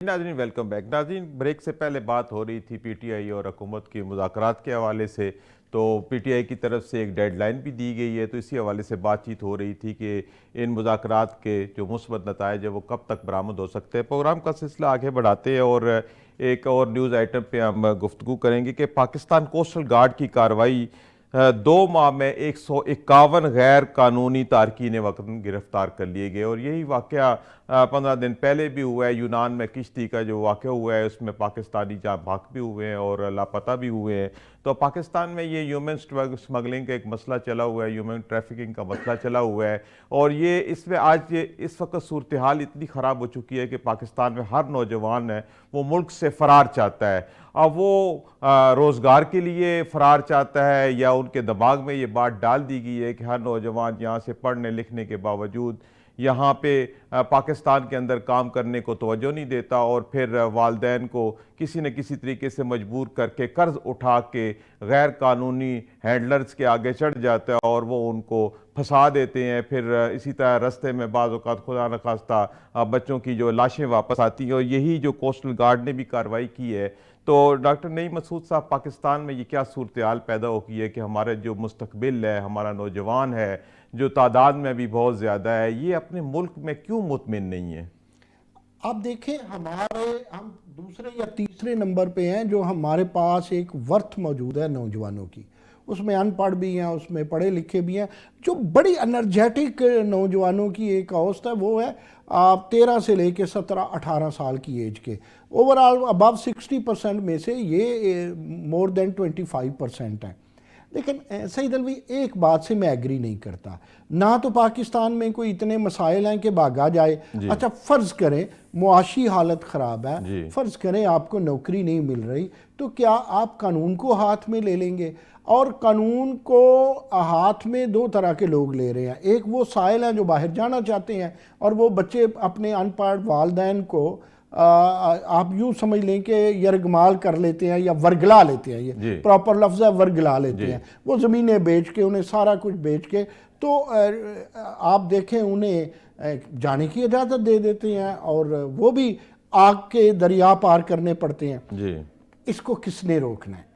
नाज़रीन welcome back. नाज़रीन break से पहले बात हो रही थी पीटीआई और हुकूमत की मुज़ाकरात के हवाले से। तो पीटीआई की तरफ से एक डेडलाइन भी दी गई है, तो इसी हवाले से बातचीत हो रही थी कि इन मुज़ाकरात के जो मुस्बत नताइज है वो कब तक बरामद हो सकते हैं। प्रोग्राम का सिलसिला आगे बढ़ाते हैं और एक और न्यूज़ आइटम पे हम गुफ्तगू करेंगे कि पाकिस्तान कोस्टल गार्ड की कार्रवाई 2 माह में 151 गैर कानूनी तारकीन वतन गिरफ्तार कर लिए गए। और यही वाक़या 15 दिन पहले भी हुआ है। यूनान में किश्ती का जो वाक़या हुआ है उसमें पाकिस्तानी जहाँ भाग भी हुए हैं और लापता भी हुए हैं। तो पाकिस्तान में ये ह्यूमन स्मगलिंग का एक मसला चला हुआ है, ह्यूमन ट्रैफिकिंग का मसला चला हुआ है। और ये इसमें आज इस वक्त सूरत हाल इतनी ख़राब हो चुकी है कि पाकिस्तान में हर नौजवान है वो मुल्क से फ़रार चाहता है। अब वो रोज़गार के लिए फ़रार चाहता है या उनके दिमाग में ये बात डाल दी गई है कि हर नौजवान यहाँ से पढ़ने लिखने के बावजूद यहाँ पे पाकिस्तान के अंदर काम करने को तवज्जो नहीं देता और फिर वालदैन को किसी न किसी तरीके से मजबूर करके कर्ज उठा के गैर कानूनी हैंडलर्स के आगे चढ़ जाता है और वो उनको फंसा देते हैं। फिर इसी तरह रास्ते में बाज़ औक़ात खुदा न खास्ता बच्चों की जो लाशें वापस आती हैं। और यही जो कोस्टल गार्ड ने भी कार्रवाई की है। तो डॉक्टर नईम मसूद साहब, पाकिस्तान में ये क्या सूरत हाल पैदा हो गई है कि हमारे जो मुस्तकबिल है, हमारा नौजवान है जो तादाद में भी बहुत ज़्यादा है, ये अपने मुल्क में क्यों मुतमिन नहीं है? आप देखें, हम दूसरे या तीसरे नंबर पे हैं जो हमारे पास एक वर्थ मौजूद है नौजवानों की। उसमें अनपढ़ भी हैं, उसमें पढ़े लिखे भी हैं। जो बड़ी एनर्जेटिक नौजवानों की एक अवस्था है वो है आप 13 से लेके 17-18 साल की एज के। ओवरऑल अबव 60% में से ये मोर देन 25% है। लेकिन सईद अलवी, एक बात से मैं एग्री नहीं करता। ना तो पाकिस्तान में कोई इतने मसाइल हैं कि भागा जाए। अच्छा, फ़र्ज़ करें मुआशी हालत ख़राब है, फ़र्ज़ करें आपको नौकरी नहीं मिल रही, तो क्या आप कानून को हाथ में ले लेंगे? और कानून को हाथ में दो तरह के लोग ले रहे हैं। एक वो साइल हैं जो बाहर जाना चाहते हैं और वो बच्चे अपने अनपढ़ वालदैन को आप यूँ समझ लें कि यरगमाल कर लेते हैं या वर्गला लेते हैं। ये प्रॉपर लफ्ज़ है, वर्गला लेते हैं। वो ज़मीनें बेच के, उन्हें सारा कुछ बेच के, तो आप देखें उन्हें जाने की इजाज़त दे देते हैं और वो भी आग के दरिया पार करने पड़ते हैं। इसको किसने रोकना है?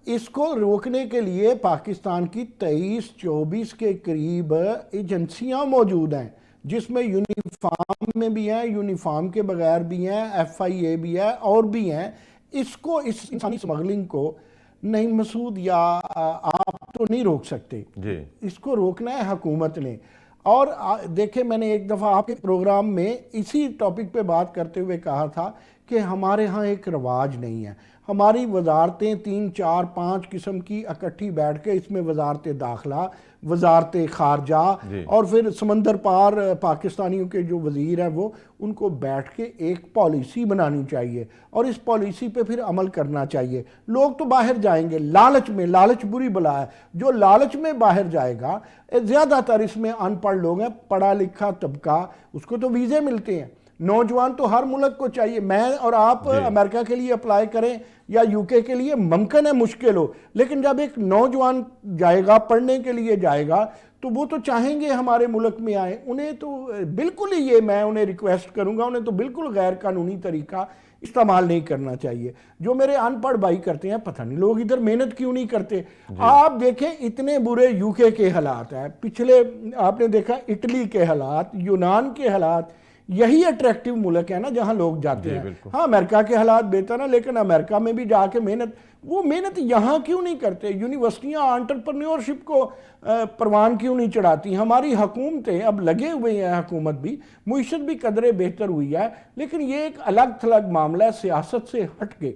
इसको रोकने के लिए पाकिस्तान की 23-24 के करीब एजेंसियां मौजूद हैं, जिसमें यूनिफॉर्म में भी हैं, यूनिफॉर्म के बगैर भी हैं, FIA भी है और भी हैं। इसको, इस इंसानी स्मगलिंग को नहीं मसूद या आप तो नहीं रोक सकते जी। इसको रोकना है हुकूमत ने। और देखें, मैंने एक दफ़ा आपके प्रोग्राम में इसी टॉपिक पे बात करते हुए कहा था कि हमारे यहाँ एक रवाज नहीं है। हमारी वजारतें 3, 4, 5 किस्म की इकट्ठी बैठ के, इसमें वजारत दाखिला, वजारत खारजा और फिर समंदर पार पाकिस्तानियों के जो वज़ीर हैं वो, उनको बैठ के एक पॉलिसी बनानी चाहिए और इस पॉलिसी पे फिर अमल करना चाहिए। लोग तो बाहर जाएंगे लालच में, लालच बुरी बला है। जो लालच में बाहर जाएगा, ज़्यादातर इसमें अनपढ़ लोग हैं, पढ़ा लिखा तबका, उसको तो वीज़े मिलते हैं। नौजवान तो हर मुल्क को चाहिए। मैं और आप अमेरिका के लिए अप्लाई करें या UK के लिए, मुमकिन है मुश्किल हो, लेकिन जब एक नौजवान जाएगा, पढ़ने के लिए जाएगा, तो वो तो चाहेंगे हमारे मुल्क में आए। उन्हें तो बिल्कुल ही, ये मैं उन्हें रिक्वेस्ट करूंगा, उन्हें तो बिल्कुल गैर कानूनी तरीका इस्तेमाल नहीं करना चाहिए। जो मेरे अनपढ़ भाई करते हैं, पता नहीं लोग इधर मेहनत क्यों नहीं करते। आप देखें, इतने बुरे UK के हालात हैं, पिछले आपने देखा इटली के हालात, यूनान के हालात। यही अट्रैक्टिव मुल्क है ना जहां लोग जाते हैं। हाँ, अमेरिका के हालात बेहतर है, लेकिन अमेरिका में भी जाके मेहनत, वो मेहनत यहाँ क्यों नहीं करते? यूनिवर्सिटियाँ एंटरप्रेन्योरशिप को परवान क्यों नहीं चढ़ाती? हमारी हुकूमतें अब लगे हुए हैं, हुकूमत भी, मुईशत भी कदरे बेहतर हुई है, लेकिन ये एक अलग थलग मामला है, सियासत से हट के।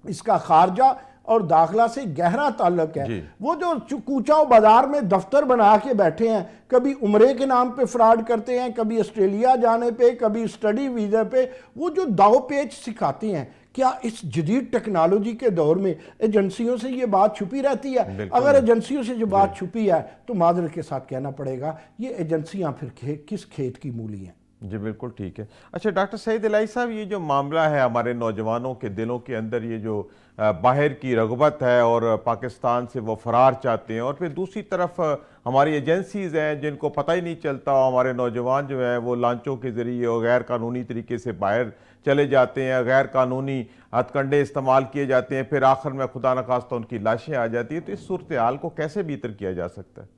इसका खारजा और दाखिला से गहरा ताल्लुक है। वो जो कूचाओ बाजार में दफ्तर बना के बैठे हैं, कभी उम्रे के नाम पे फ्रॉड करते हैं, कभी ऑस्ट्रेलिया जाने पे, कभी स्टडी वीज़ा पे, वो जो दाव पेच सिखाते हैं, क्या इस जदीद टेक्नोलॉजी के दौर में एजेंसियों से ये बात छुपी रहती है? अगर एजेंसियों से जो बात छुपी है तो माजरत के साथ कहना पड़ेगा ये एजेंसियां फिर किस खेत की मूली हैं। जी बिल्कुल ठीक है। अच्छा डॉक्टर सईद इलाही साहब, ये जो मामला है हमारे नौजवानों के दिलों के अंदर, ये जो बाहर की रग़बत है और पाकिस्तान से वो फ़रार चाहते हैं, और फिर दूसरी तरफ हमारी एजेंसीज़ हैं जिनको पता ही नहीं चलता, हमारे नौजवान जो है वो लांचों के ज़रिए और गैर कानूनी तरीके से बाहर चले जाते हैं, गैर कानूनी हथकंडे इस्तेमाल किए जाते हैं, फिर आखिर में खुदा न खास्ता उनकी लाशें आ जाती हैं, तो इस सूरत हाल को कैसे बेहतर किया जा सकता है?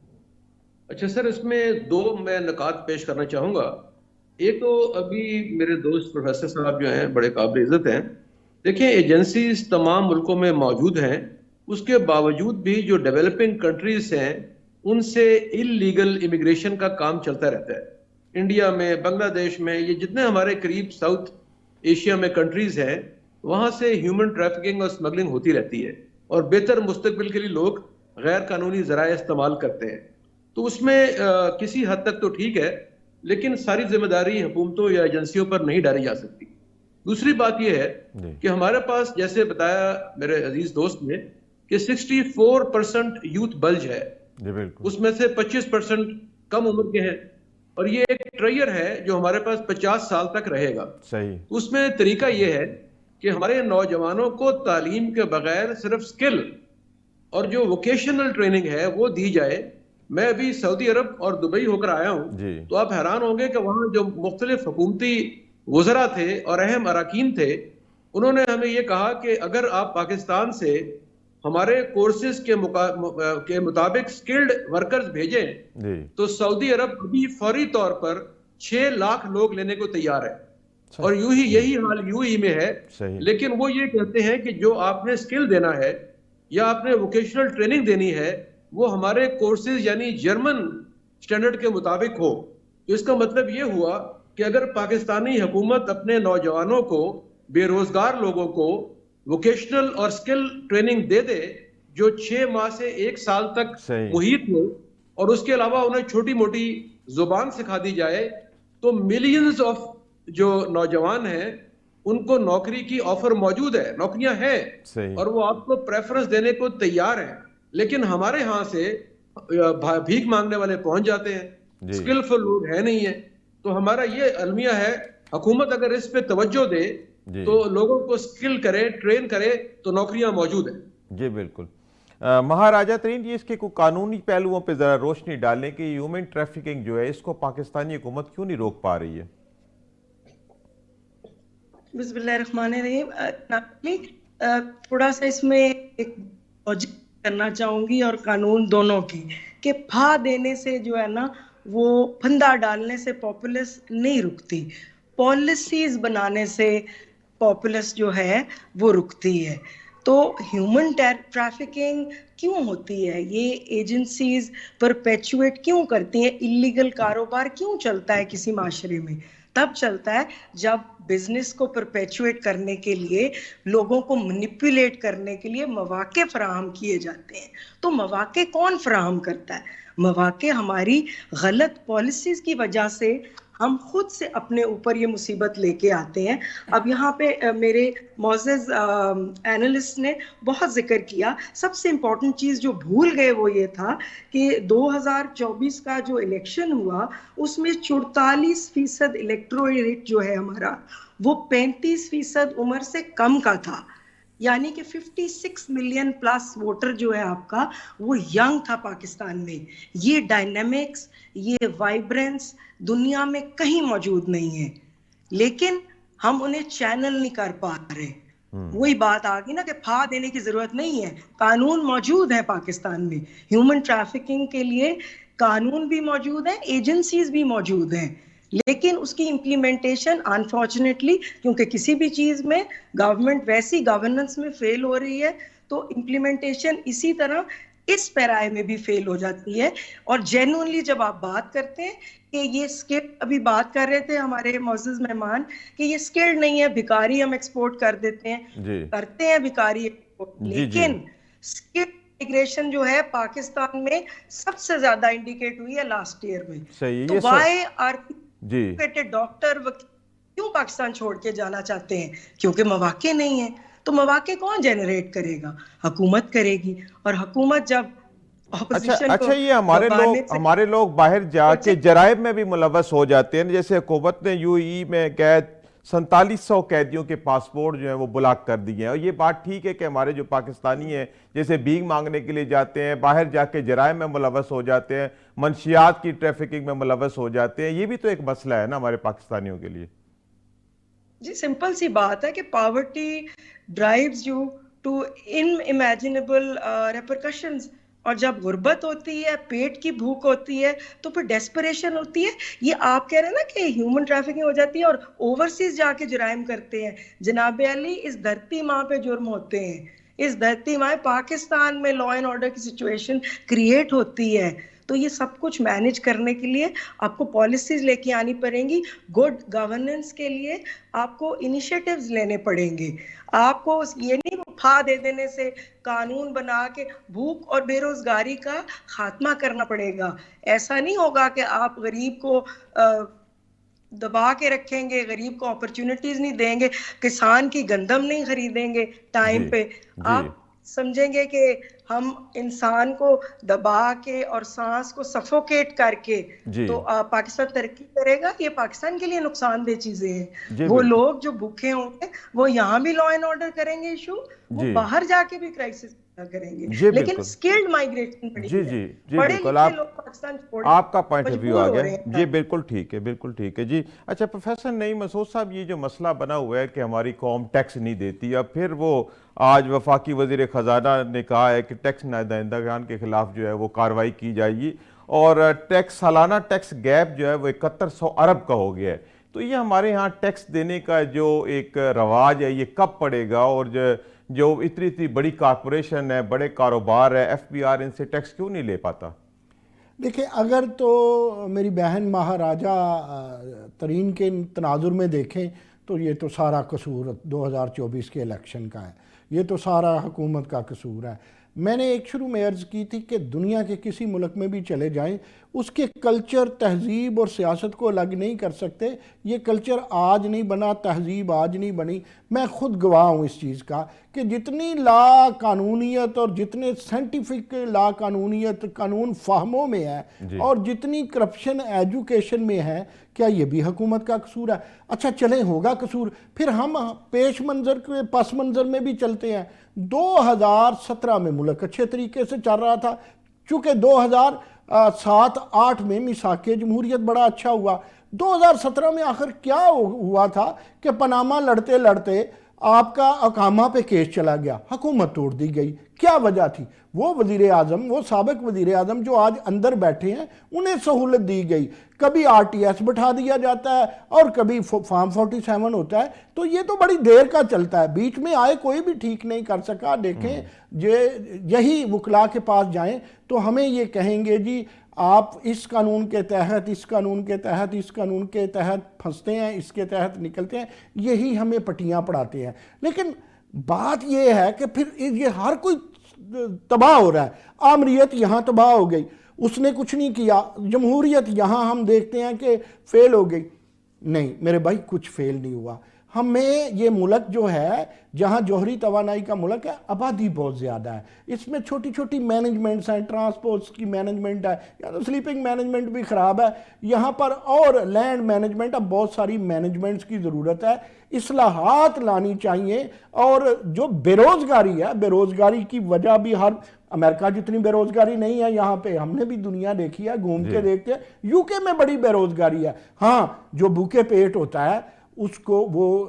अच्छा सर, इसमें दो मैं निकात पेश करना चाहूंगा। एक तो अभी मेरे दोस्त प्रोफेसर साहब जो हैं बड़े काबिल इज्जत हैं। देखिए, एजेंसीज तमाम मुल्कों में मौजूद हैं, उसके बावजूद भी जो डेवलपिंग कंट्रीज हैं उनसे इलीगल इमिग्रेशन का काम चलता रहता है। इंडिया में, बांग्लादेश में, ये जितने हमारे करीब साउथ एशिया में कंट्रीज हैं, वहां से ह्यूमन ट्रैफिकिंग और स्मगलिंग होती रहती है और बेहतर मुस्तकबिल के लिए लोग गैर कानूनी जराए इस्तेमाल करते हैं। तो उसमें किसी हद तक तो ठीक है, लेकिन सारी जिम्मेदारी हुकूमतों या एजेंसियों पर नहीं डाली जा सकती। दूसरी बात यह है कि हमारे पास, जैसे बताया मेरे अजीज दोस्त ने, कि 64% यूथ बल्ज है, उसमें से 25% कम उम्र के हैं, और ये एक ट्रेयर है जो हमारे पास 50 साल तक रहेगा। सही। उसमें तरीका यह है कि हमारे नौजवानों को तालीम के बगैर सिर्फ स्किल और जो वोकेशनल ट्रेनिंग है वो दी जाए। मैं अभी सऊदी अरब और दुबई होकर आया हूं, तो आप हैरान होंगे कि वहां जो मुख्तलिफ हुकूमती वज़रा थे और अहम अरकान थे, उन्होंने हमें ये कहा कि अगर आप पाकिस्तान से हमारे कोर्सेज के मुताबिक स्किल्ड वर्कर्स भेजें तो सऊदी अरब अभी फौरी तौर पर 6 लाख लोग लेने को तैयार है। और यही हाल यूएई में है। लेकिन वो ये कहते हैं कि जो आपने स्किल देना है या आपने वोकेशनल ट्रेनिंग देनी है वो हमारे कोर्सेज यानी जर्मन स्टैंडर्ड के मुताबिक हो। तो इसका मतलब ये हुआ कि अगर पाकिस्तानी हुकूमत अपने नौजवानों को, बेरोजगार लोगों को वोकेशनल और स्किल ट्रेनिंग दे दे जो 6 माह से 1 साल तक मुहित हो, और उसके अलावा उन्हें छोटी मोटी जुबान सिखा दी जाए, तो मिलियंस ऑफ जो नौजवान हैं उनको नौकरी की ऑफर मौजूद है, नौकरियां हैं, और वो आपको प्रेफरेंस देने को तैयार हैं। लेकिन हमारे यहाँ से भीख मांगने वाले पहुंच जाते हैं, स्किलफुल लोग है नहीं है। तो हमारा ये अलमिया है, हुकूमत अगर इस पे तवज्जो दे तो लोगों को स्किल करे, ट्रेन करे, तो नौकरियां मौजूद हैं। जी बिल्कुल। महाराजा तरीन जी, इसके कुछ कानूनी पहलुओं पे जरा रोशनी डालें कि ह्यूमन ट्रैफिकिंग जो है इसको पाकिस्तानी हुकूमत क्यों नहीं रोक पा रही है? बिस्मिल्लाहिर्रहमानिर्रहीम। थोड़ा सा इसमें एक लॉजिक करना चाहूंगी और कानून दोनों की, कि फा देने से जो है ना, वो फंदा डालने से पॉपुलस नहीं रुकती, पॉलिसीज बनाने से पॉपुलस जो है वो रुकती है। तो ह्यूमन ट्रैफिकिंग क्यों होती है, ये एजेंसीज परपेचुएट क्यों करती हैं, इलीगल कारोबार क्यों चलता है किसी माशरे में? तब चलता है जब बिजनेस को परपेचुएट करने के लिए, लोगों को मैनिपुलेट करने के लिए मौके फराहम किए जाते हैं। तो मौके कौन फराहम करता है? मौके हमारी गलत पॉलिसीज की वजह से हम खुद से अपने ऊपर ये मुसीबत लेके आते हैं। अब यहाँ पे मेरे मौजूद एनालिस्ट ने बहुत जिक्र किया, सबसे इम्पोर्टेंट चीज़ जो भूल गए वो ये था कि 2024 का जो इलेक्शन हुआ उसमें 44% इलेक्टोरेट जो है हमारा, वो 35% उम्र से कम का था। यानी कि 56 मिलियन प्लस वोटर जो है आपका, वो यंग था पाकिस्तान में। ये डायनेमिक्स, ये वाइब्रेंस दुनिया में कहीं मौजूद नहीं है, लेकिन हम उन्हें चैनल नहीं कर पा रहे। वही बात आ गई ना कि फा देने की जरूरत नहीं है, कानून मौजूद है पाकिस्तान में, ह्यूमन ट्रैफिकिंग के लिए कानून भी मौजूद है, एजेंसीज भी मौजूद हैं, लेकिन उसकी इम्प्लीमेंटेशन अनफॉर्चुनेटली, क्योंकि किसी भी चीज में गवर्नमेंट वैसी गवर्नेंस में फेल हो रही है, तो इम्प्लीमेंटेशन इसी तरह इस पैराए में भी फेल हो जाती है। और जेन्युइनली जब आप बात करते हैं कि ये स्किल्ड, अभी बात कर रहे थे हमारे मौजूद मेहमान कि ये स्किल्ड नहीं है, भिखारी हम एक्सपोर्ट कर देते हैं, करते हैं भिखारी एक्सपोर्ट, लेकिन स्किल्ड इमिग्रेशन जो है पाकिस्तान में सबसे ज्यादा इंडिकेट हुई है लास्ट ईयर में। तो व्हाई आर डॉक्टर क्यों पाकिस्तान छोड़ के जाना चाहते हैं? क्योंकि मौके नहीं है। तो मौके कौन जनरेट करेगा? हुकूमत करेगी, और हुकूमत जब अच्छा, ये हमारे लोग बाहर जाके जराइम में भी मुलव्वस हो जाते हैं। जैसे हुकूमत ने यूएई में कैद 4700 कैदियों के पासपोर्ट जो है वो ब्लॉक कर दिए हैं। और ये बात ठीक है कि हमारे जो पाकिस्तानी हैं जैसे भीख मांगने के लिए जाते हैं, बाहर जाके जराइम में मुलव्वस हो जाते हैं, मंशियात की ट्रैफिकिंग में मुलव्वस हो जाते हैं। ये भी तो एक मसला है ना हमारे पाकिस्तानियों के लिए। जी सिंपल सी बात है कि poverty drives you to unimaginable repercussions. और जब गुर्बत होती है, पेट की भूख होती है, तो फिर डेस्परेशन होती है। ये आप कह रहे हैं ना कि ह्यूमन ट्रैफिकिंग हो जाती है और ओवरसीज जाके जुराइम करते हैं। जनाब अली, इस धरती माँ पे जुर्म होते हैं। इस धरती माँ पाकिस्तान में लॉ एंड ऑर्डर की सिचुएशन क्रिएट होती है। तो ये सब कुछ मैनेज करने के लिए आपको पॉलिसीज लेके आनी पड़ेंगी। गुड गवर्नेंस के लिए आपको इनिशिएटिव्स लेने पड़ेंगे। आपको ये नहीं फा दे देने से कानून बना के भूख और बेरोजगारी का खात्मा करना पड़ेगा। ऐसा नहीं होगा कि आप गरीब को दबा के रखेंगे, गरीब को अपॉर्चुनिटीज नहीं देंगे, किसान की गंदम नहीं खरीदेंगे टाइम जी पे। जी आप समझेंगे कि हम इंसान को दबा के और सांस को सफोकेट करके जी तो पाकिस्तान तरक्की करेगा। ये पाकिस्तान के लिए नुकसानदेह चीजें हैं। जी वो बिल्कुल लोग जो भूखे होंगे वो यहाँ भी लॉ एंड ऑर्डर करेंगे इशू, वो जी बाहर जाके भी क्राइसिस करेंगे। जी लेकिन बिल्कुल स्किल्ड माइग्रेशन बड़ी जी है। जी जी पढ़े बिल्कुल। लिखे आप लोग पाकिस्तान छोड़ आपका पॉइंट ऑफ व्यू आ मजबूर हो गया रहे हैं। जी, बिल्कुल ठीक है, बिल्कुल ठीक है जी। अच्छा प्रोफेसर नईम मसूद साहब, ये जो मसला बना हुआ है कि हमारी कौम टैक्स नहीं देती, अब फिर वो आज वफाकी वजीर ख़जाना ने कहा है कि टैक्स नादहिंदगान के खिलाफ जो है वो कार्रवाई की जाएगी और टैक्स सालाना टैक्स गैप जो है वो 7100 अरब का हो गया है। तो ये हमारे यहाँ टैक्स देने का जो एक रवाज है ये कब पड़ेगा, और जो इतनी इतनी बड़ी कारपोरेशन है, बड़े कारोबार है, FBR इनसे टैक्स क्यों नहीं ले पाता? देखिए, अगर तो मेरी बहन महाराजा तरीन के तनाजुर में देखें तो ये तो सारा कसूर 2024 के इलेक्शन का है, ये तो सारा हुकूमत का कसूर है। मैंने एक शुरू में अर्ज़ की थी कि दुनिया के किसी मुल्क में भी चले जाएं, उसके कल्चर, तहजीब और सियासत को अलग नहीं कर सकते। ये कल्चर आज नहीं बना, तहजीब आज नहीं बनी। मैं ख़ुद गवाह हूँ इस चीज़ का कि जितनी ला कानूनियत और जितने साइंटिफिक ला कानूनियत कानून फाहमों में है और जितनी करप्शन एजुकेशन में है, क्या ये भी हुकूमत का कसूर है? अच्छा चले, होगा कसूर, फिर हम पेश मंजर के पस मंजर में भी चलते हैं। 2017 में मुल्क अच्छे तरीके से चल रहा था, चूँकि 2007-8 में मिसाके जमहूरियत बड़ा अच्छा हुआ। 2017 में आखिर क्या हुआ था कि पनामा लड़ते लड़ते आपका अकामा पे केस चला गया, हुकूमत तोड़ दी गई। क्या वजह थी? वो वजीर आज़म, वो साबिक वजीर आज़म जो आज अंदर बैठे हैं, उन्हें सहूलत दी गई। कभी RTS बैठा दिया जाता है और कभी फार्म 47 होता है। तो ये तो बड़ी देर का चलता है, बीच में आए कोई भी ठीक नहीं कर सका। देखें, यही वकला के पास जाएं तो हमें ये कहेंगे जी आप इस कानून के तहत, इस कानून के तहत, इस कानून के तहत फंसते हैं, इसके तहत निकलते हैं, यही हमें पट्टियाँ पढ़ाते हैं। लेकिन बात यह है कि फिर ये हर कोई तबाह हो रहा है। आमरीत यहाँ तबाह हो गई, उसने कुछ नहीं किया। जमहूरियत यहाँ हम देखते हैं कि फेल हो गई। नहीं मेरे भाई, कुछ फेल नहीं हुआ। हमें ये मुल्क जो है, जहाँ जौहरी तवानाई का मुल्क है, आबादी बहुत ज़्यादा है, इसमें छोटी छोटी मैनेजमेंट्स हैं, ट्रांसपोर्ट्स की मैनेजमेंट है, या तो स्लीपिंग मैनेजमेंट भी ख़राब है यहाँ पर, और लैंड मैनेजमेंट, अब बहुत सारी मैनेजमेंट्स की ज़रूरत है, इस्लाहात लानी चाहिए। और जो बेरोज़गारी है, बेरोज़गारी की वजह भी हर अमेरिका जितनी बेरोज़गारी नहीं है यहाँ पे, हमने भी दुनिया देखी है, घूम के देखते हैं। UK में बड़ी बेरोज़गारी है। हाँ, जो भूखे पेट होता है उसको वो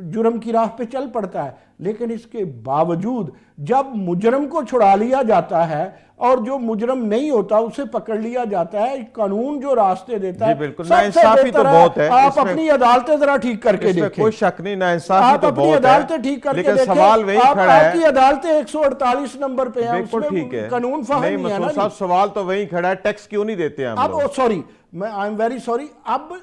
जुर्म की राह पे चल पड़ता है, लेकिन इसके बावजूद जब मुजरम को छुड़ा लिया जाता है और जो मुजरम नहीं होता उसे पकड़ लिया जाता है, कानून जो रास्ते देता है, बिल्कुल नाइंसाफी तो बहुत है। आप अपनी अदालतें जरा ठीक करके देखें, कोई शक नहीं, नाइंसाफी तो बहुत है, अदालतें ठीक करके लेकिन देखें। सवाल वही खड़ा है, आपकी अदालतें 148 नंबर पे हैं, बिल्कुल ठीक है, कानून फाहम नहीं है ना। सवाल तो वही खड़ा है, टैक्स क्यों नहीं देते हैं हम लोग? अब सॉरी, मैं आई एम वेरी सॉरी, अब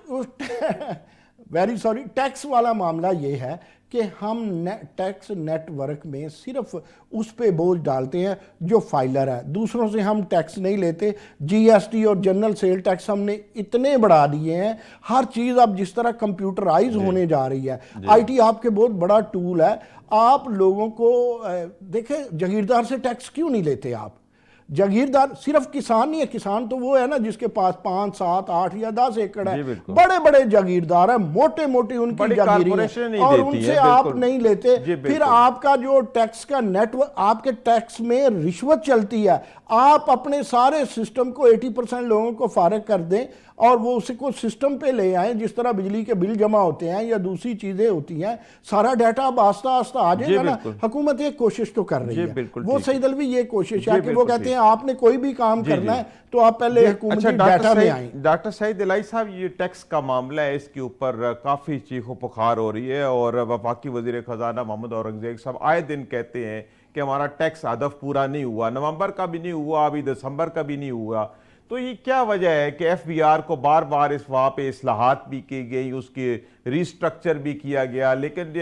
वेरी सॉरी, टैक्स वाला मामला ये है कि हम टैक्स नेटवर्क में सिर्फ उस पे बोझ डालते हैं जो फाइलर है, दूसरों से हम टैक्स नहीं लेते। GST और जनरल सेल टैक्स हमने इतने बढ़ा दिए हैं, हर चीज़ अब जिस तरह कंप्यूटराइज होने जा रही है। IT आपके बहुत बड़ा टूल है। आप लोगों को देखें, जागीरदार से टैक्स क्यों नहीं लेते आप? जागीरदार सिर्फ किसान नहीं है, किसान तो वो है ना जिसके पास 5, 7, 8 या 10 एकड़ है। बड़े बड़े जागीरदार हैं, मोटे मोटे उनकी जागीरें हैं, और उनसे आप नहीं लेते। फिर आपका जो टैक्स का नेटवर्क, आपके टैक्स में रिश्वत चलती है। आप अपने सारे सिस्टम को 80% लोगों को फारिग कर दें और वो उसको सिस्टम पे ले आए, जिस तरह बिजली के बिल जमा होते हैं या दूसरी चीज़ें होती हैं, सारा डाटा अब आस्ता आस्ता आ जाएगा ना। हुकूमत एक कोशिश तो कर रही है, वो सईद अलवी ये कोशिश है कि वो कहते हैं आपने कोई भी काम करना है तो आप पहले हुकूमती डाटा में आए। डॉक्टर सईद इलाही साहब, ये टैक्स का मामला है, इसके ऊपर काफ़ी चीखो पुकार हो रही है और वफाकी वज़ीर ख़जाना मोहम्मद औरंगज़ेब साहब आए दिन कहते हैं कि हमारा टैक्स हदफ पूरा नहीं हुआ, नवंबर का भी नहीं हुआ, अभी दिसंबर का भी नहीं हुआ। तो ये क्या वजह है कि एफबीआर को बार बार वहाँ पे इस्लाहात भी की गई, उसके रिस्ट्रक्चर भी किया गया, लेकिन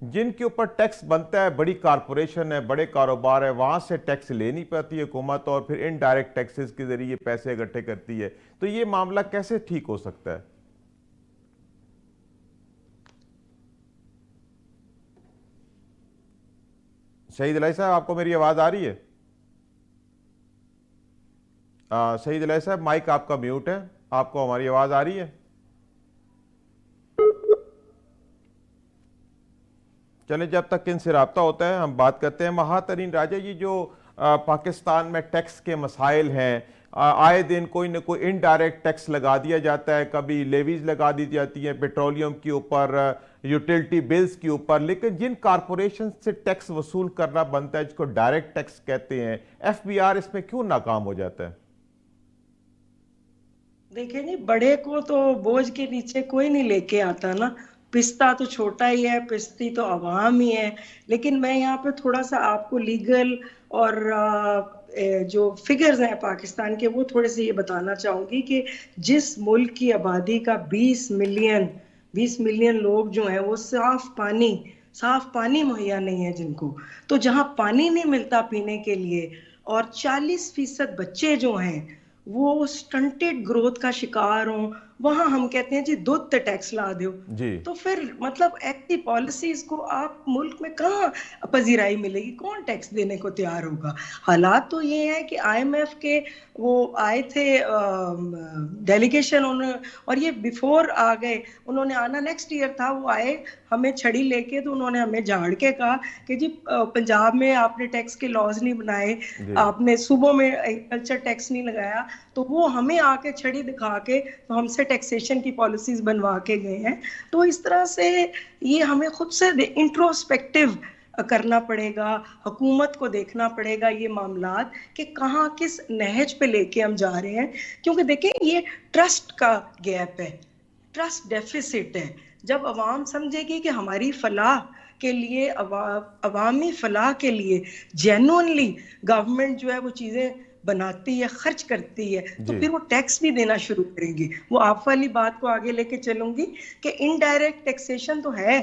जिनके ऊपर टैक्स बनता है, बड़ी कारपोरेशन है, बड़े कारोबार है, वहाँ से टैक्स ले नहीं पाती हुकूमत और फिर इनडायरेक्ट टैक्सेस के जरिए पैसे इकट्ठे करती है। तो ये मामला कैसे ठीक हो सकता है? सईद इलाही साहब, आपको मेरी आवाज़ आ रही है? सईद इलाही साहब, माइक आपका म्यूट है, आपको हमारी आवाज़ आ रही है? चले, जब तक इनसे रब्ता होता है हम बात करते हैं। महातरीन राजा, ये जो पाकिस्तान में टैक्स के मसाइल हैं, आए दिन कोई ना कोई इनडायरेक्ट टैक्स लगा दिया जाता है, कभी लेवीज लगा दी जाती हैं पेट्रोलियम के ऊपर, यूटिलिटी बिल्स के ऊपर, लेकिन जिन कारपोरेशन से टैक्स वसूल करना बनता है, जिसको डायरेक्ट टैक्स कहते हैं, एफबीआर इसमें क्यों नाकाम हो जाता है? देखिए जी, बड़े को तो बोझ के नीचे कोई नहीं लेके आता ना, पिस्ता तो छोटा ही है, पिस्ती तो अवाम ही है। लेकिन मैं यहाँ पे थोड़ा सा आपको लीगल और जो फिगर्स हैं पाकिस्तान के, वो थोड़े से ये बताना चाहूंगी कि जिस मुल्क की आबादी का 20 मिलियन लोग जो हैं वो साफ पानी मुहैया नहीं है जिनको, तो जहाँ पानी नहीं मिलता पीने के लिए और 40% बच्चे जो हैं वो स्टंटेड ग्रोथ का शिकार हों, वहां हम कहते हैं जी दूध पे टैक्स ला दो। तो फिर मतलब ऐसी पॉलिसीज को आप मुल्क में कहाँ पजीराई मिलेगी, कौन टैक्स देने को तैयार होगा? हालात तो ये है कि आईएमएफ के वो आए थे डेलीगेशन, और ये बिफोर आ गए, उन्होंने आना नेक्स्ट ईयर था, वो आए हमें छड़ी लेके, तो उन्होंने हमें झाड़ के कहा कि जी पंजाब में आपने टैक्स के लॉज नहीं बनाए, आपने सूबों में एग्रीकल्चर टैक्स नहीं लगाया, तो वो हमें आके छड़ी दिखा के तो हमसे टैक्सेशन की पॉलिसीज बनवा के गए हैं। तो इस तरह से ये हमें खुद से इंट्रोस्पेक्टिव करना पड़ेगा, हुकूमत को देखना पड़ेगा ये मामलात कि कहाँ किस नहज पे लेके हम जा रहे हैं। क्योंकि देखें, ये ट्रस्ट का गैप है, ट्रस्ट डेफिसिट है। जब अवाम समझेगी कि हमारी फलाह के लिए, अवामी फलाह के लिए जेन्युइनली गवर्नमेंट जो है वो चीज़ें बनाती है, खर्च करती है, तो फिर वो टैक्स भी देना शुरू करेंगे। वो आप वाली बात को आगे लेके चलूंगी कि इनडायरेक्ट टैक्सेशन तो है,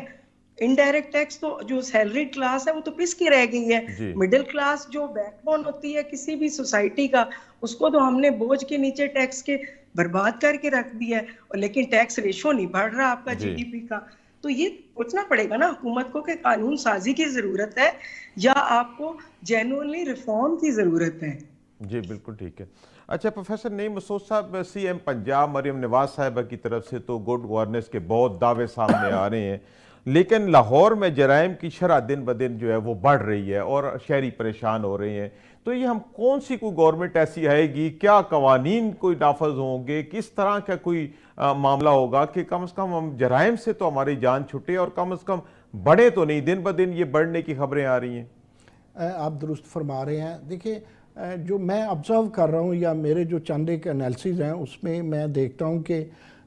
इनडायरेक्ट टैक्स तो जो सैलरी क्लास है वो तो पिस की रह गई है। मिडिल क्लास जो बैकबोन होती है किसी भी सोसाइटी का, उसको तो हमने बोझ के नीचे टैक्स के बर्बाद करके रख दिया है, और लेकिन टैक्स रेशो नहीं बढ़ रहा आपका जीडीपी का। तो ये सोचना पड़ेगा ना हुकूमत को कि कानून साजी की जरूरत है या आपको जेन्युइनली रिफॉर्म की जरूरत है। जी बिल्कुल ठीक है। अच्छा प्रोफेसर नईम मसूद साहब, सीएम पंजाब मरियम नवाज साहिबा की तरफ से तो गुड गवर्नेंस के बहुत दावे सामने आ रहे हैं, लेकिन लाहौर में जराइम की शरह दिन ब दिन जो है वो बढ़ रही है और शहरी परेशान हो रहे हैं। तो ये हम कौन सी कोई गवर्नमेंट ऐसी आएगी, क्या कवानीन कोई नाफज होंगे, किस तरह का कोई मामला होगा कि कम से कम हम जराइम से तो हमारी जान छुटे और कम से कम बढ़े तो नहीं? दिन ब दिन ये बढ़ने की खबरें आ रही हैं। आप दुरुस्त फरमा रहे हैं। देखिए, जो मैं ऑब्ज़र्व कर रहा हूँ या मेरे जो चंद एक एनालिसिस हैं उसमें मैं देखता हूँ कि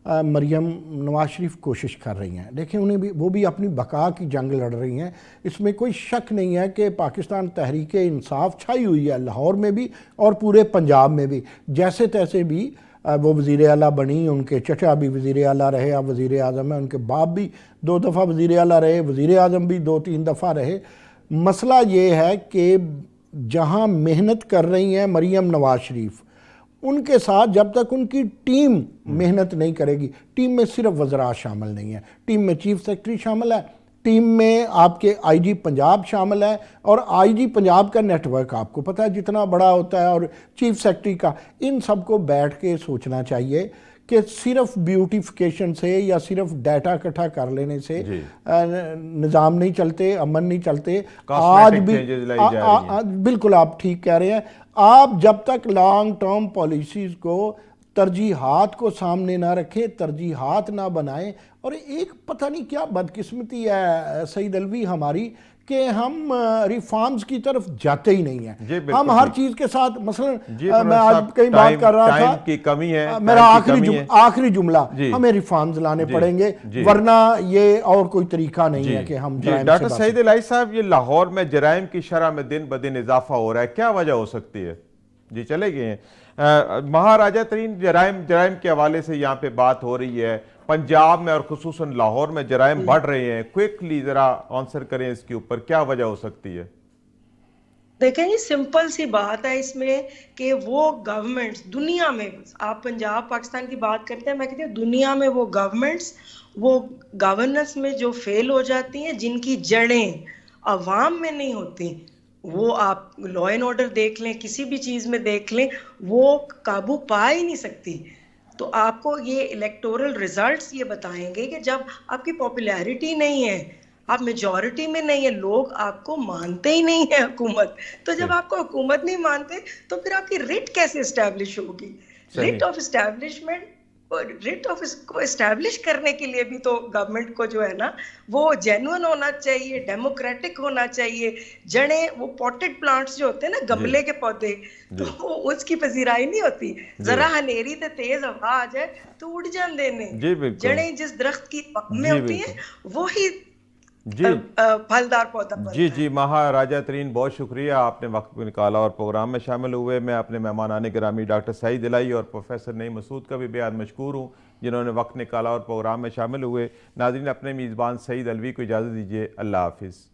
मरियम नवाज शरीफ कोशिश कर रही हैं। देखिए, उन्हें भी, वो भी अपनी बका की जंग लड़ रही हैं, इसमें कोई शक नहीं है कि पाकिस्तान तहरीक इंसाफ छाई हुई है लाहौर में भी और पूरे पंजाब में भी। जैसे तैसे भी वो वज़ीर आला बनी, उनके चचा भी वज़ीर आला रहे, अब वज़ीर आज़म है, उनके बाप भी 2 दफ़ा वज़ीर आला रहे, वज़ीर आज़म भी 2-3 दफ़ा रहे। मसला ये है कि जहाँ मेहनत कर रही हैं मरियम नवाज शरीफ, उनके साथ जब तक उनकी टीम मेहनत नहीं करेगी, टीम में सिर्फ वज़रा शामिल नहीं है, टीम में चीफ सेक्रेटरी शामिल है, टीम में आपके आईजी पंजाब शामिल है, और आईजी पंजाब का नेटवर्क आपको पता है जितना बड़ा होता है, और चीफ सेक्रेटरी का। इन सबको बैठ के सोचना चाहिए कि सिर्फ ब्यूटिफिकेशन से या सिर्फ डाटा इकट्ठा कर लेने से निज़ाम नहीं चलते, अमन नहीं चलते। आज भी बिल्कुल आप ठीक कह रहे हैं। आप जब तक लॉन्ग टर्म पॉलिसीज़ को तरजीहात को सामने ना रखें, तरजीहात ना बनाएं। और एक पता नहीं क्या बदकिस्मती है सईद अलवी हमारी कि हम रिफॉर्म्स की तरफ जाते ही नहीं जी, हैं। बिल्कुल हम हर ठीक। चीज़ के साथ मसलन जी, मैं आज कहीं बात कर रहा टाइम था, की कमी है, मेरा टाइम की कमी है। आखिरी जुमला, जी। हमें रिफॉर्म्स लाने जी, पड़ेंगे, जी। वरना ये और कोई तरीका नहीं जी है कि हम जी। जराइम से डॉक्टर बच सईद सकें। इलाही साहब, ये लाहौर में जराइम की शरह में दिन ब दिन इजाफा हो रहा है, क्या वजह हो सकती है? जी चले गए हैं। महाराजा तरीन जराइम के हवाले से यहाँ पे बात हो रही है, पंजाब में और खुसूसन लाहौर में जराइम बढ़ रहे हैं। क्विकली जरा आंसर करें इसके ऊपर, क्या वजह हो सकती है? देखें जी, सिंपल सी बात है इसमें कि वो गवर्नमेंट्स दुनिया में, आप पंजाब पाकिस्तान की बात करते हैं, मैं कहती हूँ दुनिया में वो गवर्नमेंट्स, वो गवर्नेंस में जो फेल हो जाती हैं, जिनकी जड़ें अवाम में नहीं होती, वो आप लॉ एंड ऑर्डर देख लें, किसी भी चीज में देख लें, वो काबू पा ही नहीं सकती। तो आपको ये इलेक्टोरल रिजल्ट्स ये बताएंगे कि जब आपकी पॉपुलैरिटी नहीं है, आप मेजॉरिटी में नहीं है, लोग आपको मानते ही नहीं है हुकूमत, तो जब आपको हुकूमत नहीं मानते तो फिर आपकी रिट कैसे एस्टैब्लिश होगी? सही। Writ of establishment, writ of को एस्टैब्लिश करने के लिए भी तो गवर्नमेंट को जो है ना, वो जेन्युइन होना चाहिए, डेमोक्रेटिक होना चाहिए। जड़ें, वो पॉटेड प्लांट्स जो होते हैं ना, गमले के पौधे, तो उसकी पजीराई नहीं होती। जरा हनेरी ते तेज हवा आ जाए तो उड़ जाते ने। जी बिल्कुल। जड़ें जिस दरख्त की में जी होती हैं बिल्कुल। वही जी फलदार पौधा बनता जी है। जी। महाराजा तरीन, बहुत शुक्रिया, आपने वक्त निकाला और प्रोग्राम में शामिल हुए। मैं अपने मेहमान आने गिरामी डॉक्टर सईद इलाही और प्रोफेसर नईम मसूद का भी बेहद मशकूर हूँ जिन्होंने वक्त निकाला और प्रोग्राम में शामिल हुए। नाज़रीन, अपने मेज़बान सईद अलवी को इजाज़त दीजिए। अल्लाह हाफिज़।